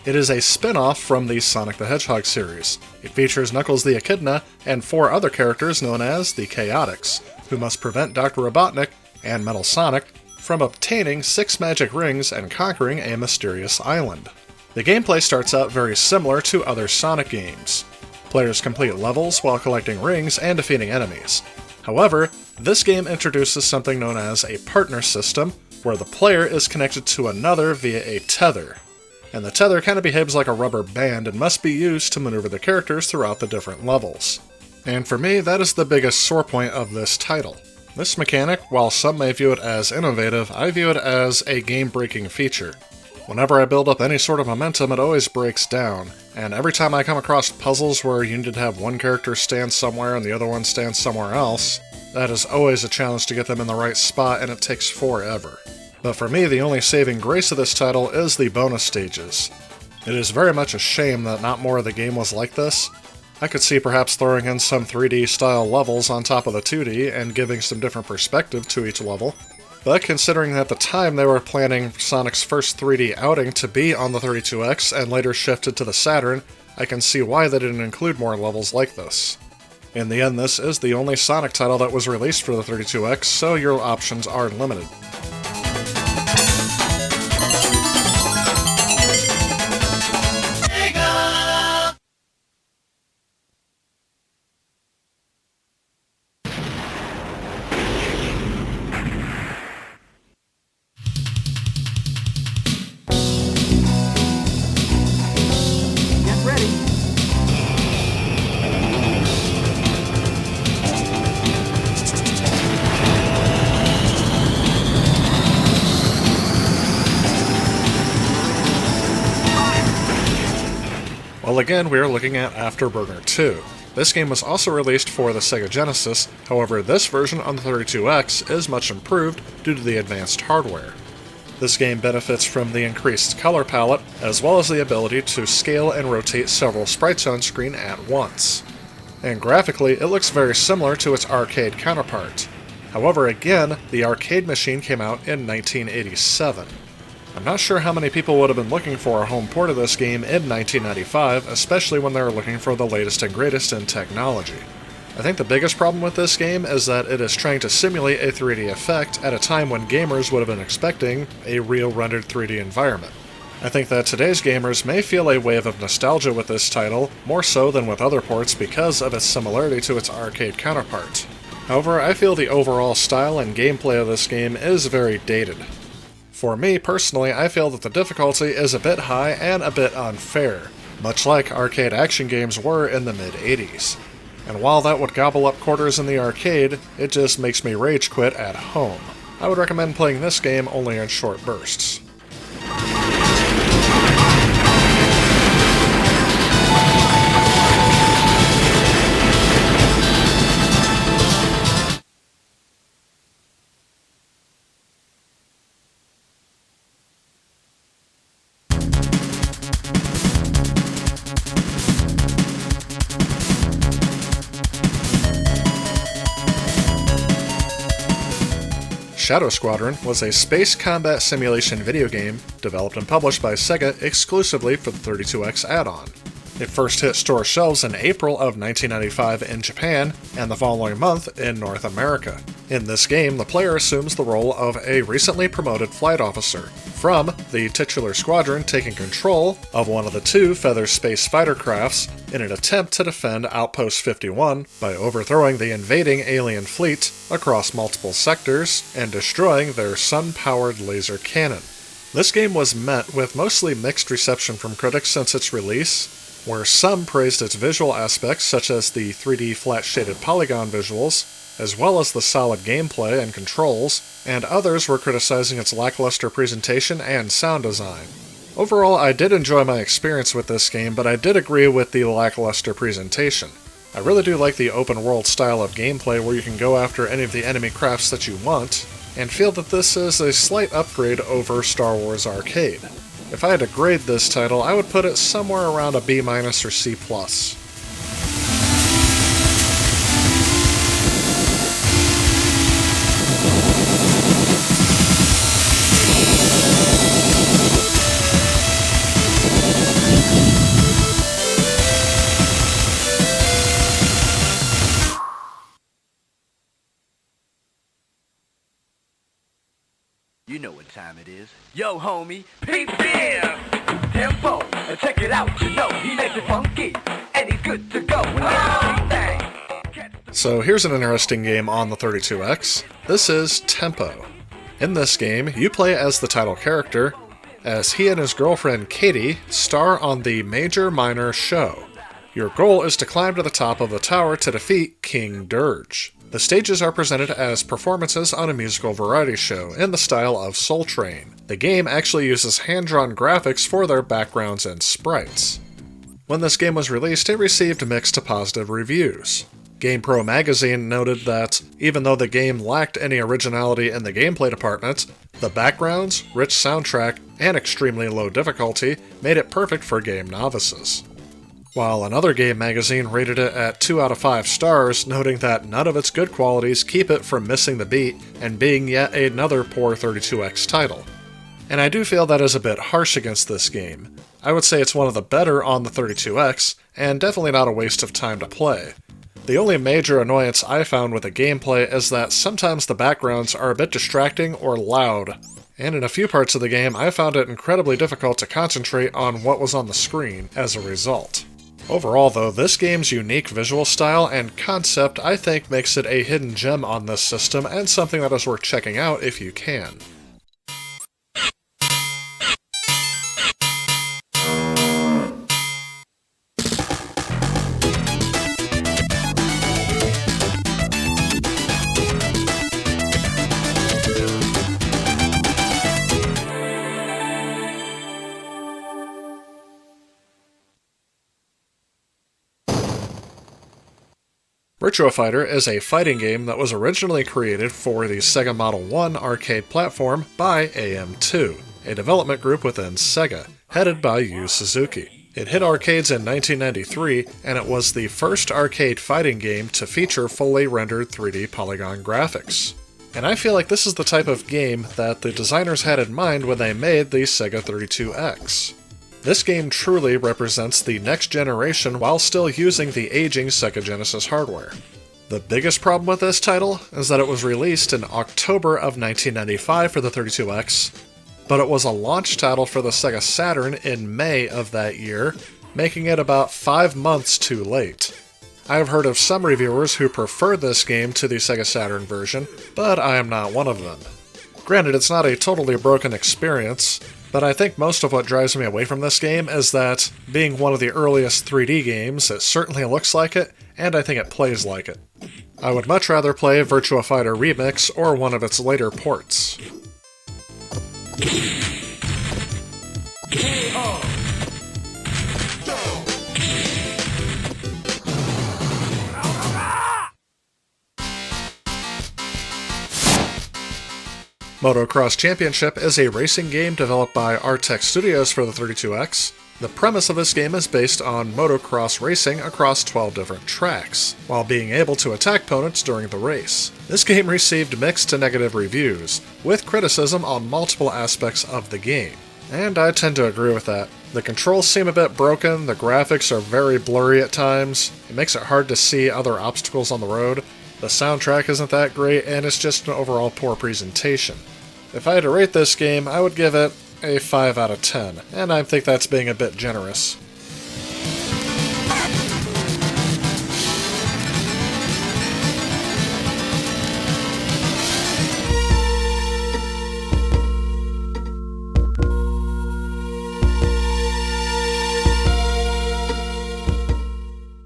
It is a spin-off from the Sonic the Hedgehog series. It features Knuckles the Echidna and 4 other characters known as the Chaotix, who must prevent Dr. Robotnik and Metal Sonic from obtaining 6 magic rings and conquering a mysterious island. The gameplay starts out very similar to other Sonic games. Players complete levels while collecting rings and defeating enemies. However, this game introduces something known as a partner system, where the player is connected to another via a tether. And the tether kind of behaves like a rubber band and must be used to maneuver the characters throughout the different levels. And for me, that is the biggest sore point of this title. This mechanic, while some may view it as innovative, I view it as a game-breaking feature. Whenever I build up any sort of momentum, it always breaks down, and every time I come across puzzles where you need to have one character stand somewhere and the other one stand somewhere else, that is always a challenge to get them in the right spot, and it takes forever. But for me, the only saving grace of this title is the bonus stages. It is very much a shame that not more of the game was like this. I could see perhaps throwing in some 3D style levels on top of the 2D and giving some different perspective to each level. But considering that at the time they were planning Sonic's first 3D outing to be on the 32X and later shifted to the Saturn, I can see why they didn't include more levels like this. In the end, this is the only Sonic title that was released for the 32X, so your options are limited. Well, again, we are looking at Afterburner 2. This game was also released for the Sega Genesis, however this version on the 32X is much improved due to the advanced hardware. This game benefits from the increased color palette, as well as the ability to scale and rotate several sprites on screen at once. And graphically, it looks very similar to its arcade counterpart. However, again, the arcade machine came out in 1987. I'm not sure how many people would have been looking for a home port of this game in 1995, especially when they were looking for the latest and greatest in technology. I think the biggest problem with this game is that it is trying to simulate a 3D effect at a time when gamers would have been expecting a real rendered 3D environment. I think that today's gamers may feel a wave of nostalgia with this title, more so than with other ports because of its similarity to its arcade counterpart. However, I feel the overall style and gameplay of this game is very dated. For me, personally, I feel that the difficulty is a bit high and a bit unfair, much like arcade action games were in the mid-80s. And while that would gobble up quarters in the arcade, it just makes me rage quit at home. I would recommend playing this game only in short bursts. Shadow Squadron was a space combat simulation video game developed and published by Sega exclusively for the 32X add-on. It first hit store shelves in April of 1995 in Japan, and the following month in North America. In this game, the player assumes the role of a recently promoted flight officer, from the titular squadron taking control of one of the 2 Feather space fighter crafts in an attempt to defend Outpost 51 by overthrowing the invading alien fleet across multiple sectors and destroying their sun-powered laser cannon. This game was met with mostly mixed reception from critics since its release, where some praised its visual aspects such as the 3D flat-shaded polygon visuals, as well as the solid gameplay and controls, and others were criticizing its lackluster presentation and sound design. Overall, I did enjoy my experience with this game, but I did agree with the lackluster presentation. I really do like the open-world style of gameplay where you can go after any of the enemy crafts that you want, and feel that this is a slight upgrade over Star Wars Arcade. If I had to grade this title, I would put it somewhere around a B- or C+. time it is. Yo, homie, peep here! Tempo, check it out, you know, he makes it funky, and he's good to go. So here's an interesting game on the 32X. This is Tempo. In this game, you play as the title character, as he and his girlfriend Katie star on the Major Minor show. Your goal is to climb to the top of the tower to defeat King Dirge. The stages are presented as performances on a musical variety show in the style of Soul Train. The game actually uses hand-drawn graphics for their backgrounds and sprites. When this game was released, it received mixed to positive reviews. GamePro magazine noted that, even though the game lacked any originality in the gameplay department, the backgrounds, rich soundtrack, and extremely low difficulty made it perfect for game novices. While another game magazine rated it at 2 out of 5 stars, noting that none of its good qualities keep it from missing the beat and being yet another poor 32X title. And I do feel that is a bit harsh against this game. I would say it's one of the better on the 32X, and definitely not a waste of time to play. The only major annoyance I found with the gameplay is that sometimes the backgrounds are a bit distracting or loud, and in a few parts of the game I found it incredibly difficult to concentrate on what was on the screen as a result. Overall though, this game's unique visual style and concept I think makes it a hidden gem on this system and something that is worth checking out if you can. Virtua Fighter is a fighting game that was originally created for the Sega Model 1 arcade platform by AM2, a development group within Sega, headed by Yu Suzuki. It hit arcades in 1993, and it was the first arcade fighting game to feature fully rendered 3D polygon graphics. And I feel like this is the type of game that the designers had in mind when they made the Sega 32X. This game truly represents the next generation while still using the aging Sega Genesis hardware. The biggest problem with this title is that it was released in October of 1995 for the 32X, but it was a launch title for the Sega Saturn in May of that year, making it about 5 months too late. I have heard of some reviewers who prefer this game to the Sega Saturn version, but I am not one of them. Granted, it's not a totally broken experience, but I think most of what drives me away from this game is that, being one of the earliest 3D games, it certainly looks like it, and I think it plays like it. I would much rather play Virtua Fighter Remix or one of its later ports. Motocross Championship is a racing game developed by Artec Studios for the 32X. The premise of this game is based on motocross racing across 12 different tracks, while being able to attack opponents during the race. This game received mixed to negative reviews, with criticism on multiple aspects of the game. And I tend to agree with that. The controls seem a bit broken, the graphics are very blurry at times, it makes it hard to see other obstacles on the road, the soundtrack isn't that great, and it's just an overall poor presentation. If I had to rate this game, I would give it a 5 out of 10, and I think that's being a bit generous.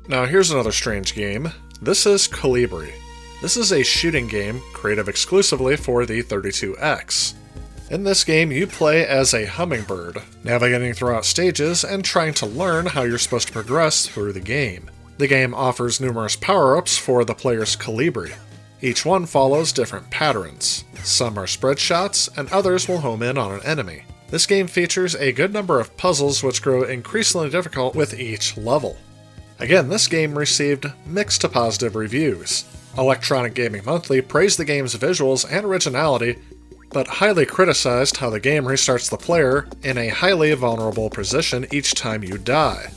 Now here's another strange game. This is Colibri. This is a shooting game created exclusively for the 32X. In this game, you play as a hummingbird, navigating throughout stages and trying to learn how you're supposed to progress through the game. The game offers numerous power-ups for the player's Colibri. Each one follows different patterns. Some are spread shots, and others will home in on an enemy. This game features a good number of puzzles which grow increasingly difficult with each level. Again, this game received mixed to positive reviews. Electronic Gaming Monthly praised the game's visuals and originality, but highly criticized how the game restarts the player in a highly vulnerable position each time you die.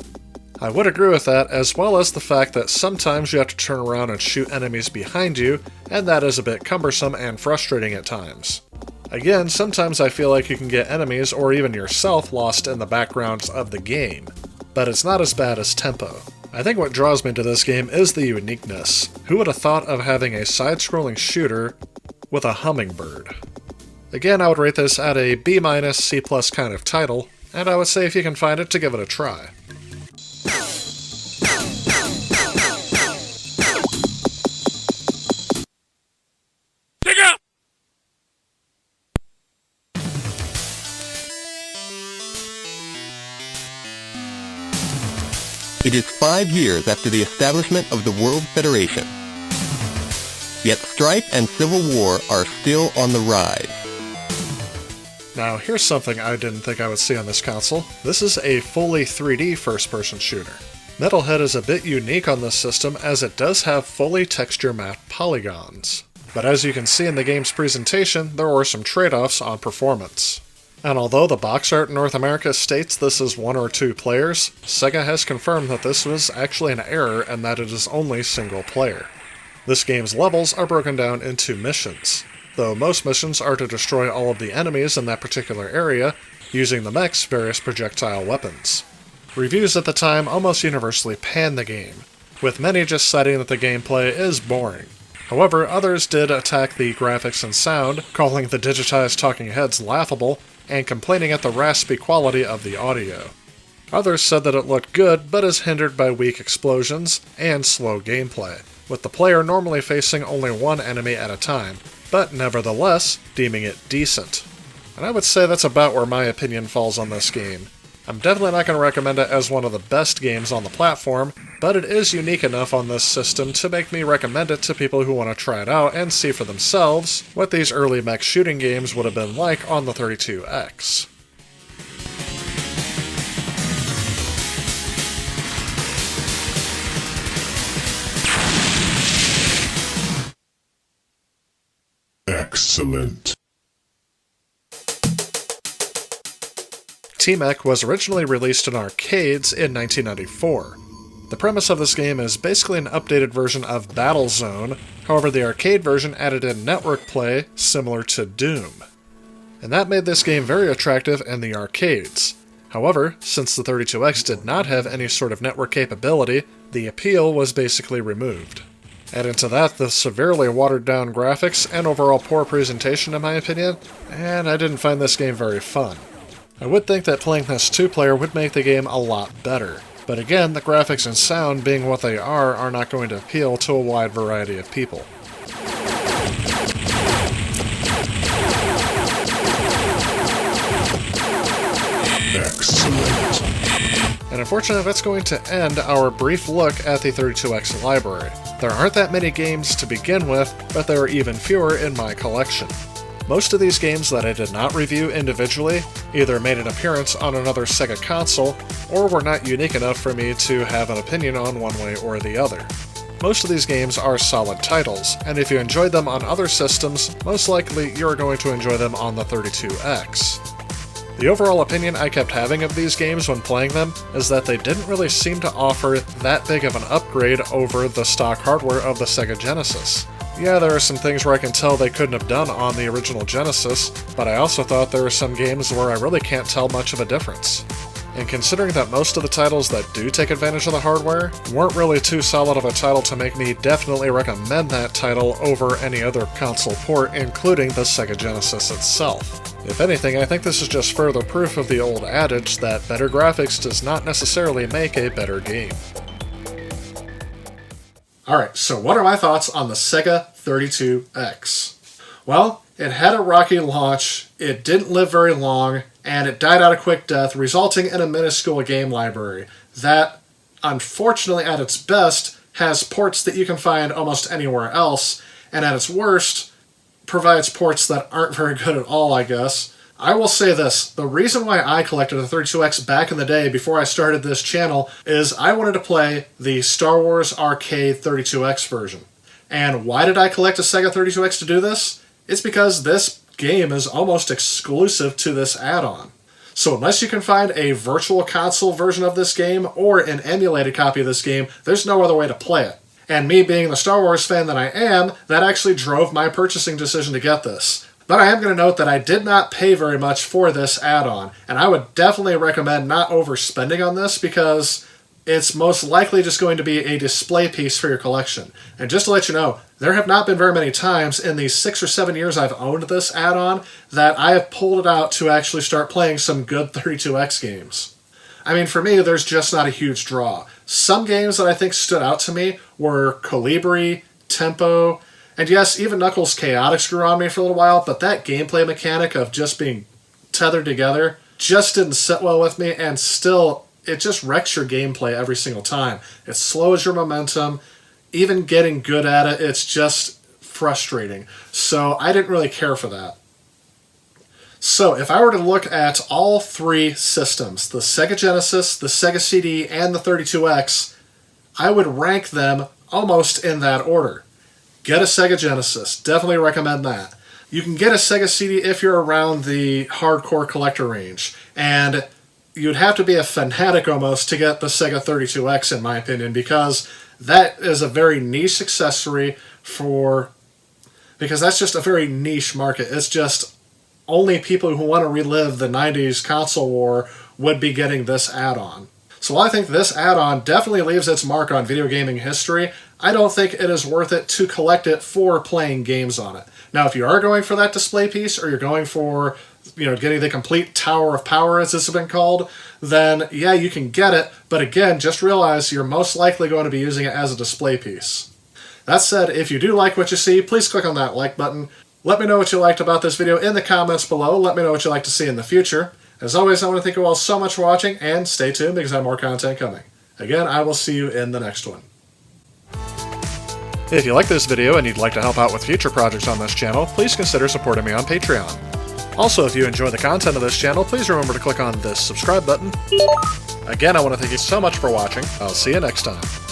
I would agree with that, as well as the fact that sometimes you have to turn around and shoot enemies behind you, and that is a bit cumbersome and frustrating at times. Again, sometimes I feel like you can get enemies or even yourself lost in the backgrounds of the game, but it's not as bad as tempo. I think what draws me to this game is the uniqueness. Who would have thought of having a side-scrolling shooter with a hummingbird? Again, I would rate this at a B-, C+ kind of title, and I would say if you can find it, to give it a try. It is 5 years after the establishment of the World Federation. Yet strife and civil war are still on the rise. Now, here's something I didn't think I would see on this console. This is a fully 3D first-person shooter. Metalhead is a bit unique on this system as it does have fully texture-mapped polygons. But as you can see in the game's presentation, there were some trade-offs on performance. And although the box art in North America states this is 1 or 2 players, Sega has confirmed that this was actually an error and that it is only single player. This game's levels are broken down into missions, though most missions are to destroy all of the enemies in that particular area, using the mech's various projectile weapons. Reviews at the time almost universally panned the game, with many just citing that the gameplay is boring. However, others did attack the graphics and sound, calling the digitized talking heads laughable, and complaining at the raspy quality of the audio. Others said that it looked good, but is hindered by weak explosions and slow gameplay, with the player normally facing only one enemy at a time, but nevertheless deeming it decent. And I would say that's about where my opinion falls on this game. I'm definitely not going to recommend it as one of the best games on the platform, but it is unique enough on this system to make me recommend it to people who want to try it out and see for themselves what these early mech shooting games would have been like on the 32X. Excellent. T-Mech was originally released in arcades in 1994. The premise of this game is basically an updated version of Battlezone, however the arcade version added in network play similar to Doom. And that made this game very attractive in the arcades. However, since the 32X did not have any sort of network capability, the appeal was basically removed. Add into that the severely watered down graphics and overall poor presentation in my opinion, and I didn't find this game very fun. I would think that playing this 2-player would make the game a lot better, but again, the graphics and sound being what they are not going to appeal to a wide variety of people. Excellent. And unfortunately, that's going to end our brief look at the 32X library. There aren't that many games to begin with, but there are even fewer in my collection. Most of these games that I did not review individually either made an appearance on another Sega console, or were not unique enough for me to have an opinion on one way or the other. Most of these games are solid titles, and if you enjoyed them on other systems, most likely you're going to enjoy them on the 32X. The overall opinion I kept having of these games when playing them is that they didn't really seem to offer that big of an upgrade over the stock hardware of the Sega Genesis. Yeah, there are some things where I can tell they couldn't have done on the original Genesis, but I also thought there were some games where I really can't tell much of a difference. And considering that most of the titles that do take advantage of the hardware weren't really too solid of a title to make me definitely recommend that title over any other console port, including the Sega Genesis itself. If anything, I think this is just further proof of the old adage that better graphics does not necessarily make a better game. Alright, so what are my thoughts on the Sega 32X? Well, it had a rocky launch, it didn't live very long, and it died out a quick death, resulting in a minuscule game library that, unfortunately at its best, has ports that you can find almost anywhere else, and at its worst, provides ports that aren't very good at all, I guess. I will say this, the reason why I collected a 32X back in the day before I started this channel is I wanted to play the Star Wars Arcade 32X version. And why did I collect a Sega 32X to do this? It's because this game is almost exclusive to this add-on. So unless you can find a virtual console version of this game or an emulated copy of this game, there's no other way to play it. And me being the Star Wars fan that I am, that actually drove my purchasing decision to get this. But I am going to note that I did not pay very much for this add-on, and I would definitely recommend not overspending on this because it's most likely just going to be a display piece for your collection. And just to let you know, there have not been very many times in the 6 or 7 years I've owned this add-on that I have pulled it out to actually start playing some good 32X games. I mean, for me, there's just not a huge draw. Some games that I think stood out to me were Colibri, Tempo, and yes, even Knuckles Chaotix grew on me for a little while, but that gameplay mechanic of just being tethered together just didn't sit well with me, and still, it just wrecks your gameplay every single time. It slows your momentum. Even getting good at it, it's just frustrating. So I didn't really care for that. So if I were to look at all three systems, the Sega Genesis, the Sega CD, and the 32X, I would rank them almost in that order. Get a Sega Genesis. Definitely recommend that. You can get a Sega CD if you're around the hardcore collector range. And you'd have to be a fanatic almost to get the Sega 32X, in my opinion, because that is a very niche accessory because that's just a very niche market. It's just only people who want to relive the 90s console war would be getting this add-on. So while I think this add-on definitely leaves its mark on video gaming history, I don't think it is worth it to collect it for playing games on it. Now, if you are going for that display piece, or you're going for, getting the complete Tower of Power, as this has been called, then yeah, you can get it, but again, just realize you're most likely going to be using it as a display piece. That said, if you do like what you see, please click on that like button. Let me know what you liked about this video in the comments below. Let me know what you'd like to see in the future. As always, I want to thank you all so much for watching, and stay tuned because I have more content coming. Again, I will see you in the next one. If you like this video and you'd like to help out with future projects on this channel, please consider supporting me on Patreon. Also, if you enjoy the content of this channel, please remember to click on this subscribe button. Again, I want to thank you so much for watching. I'll see you next time.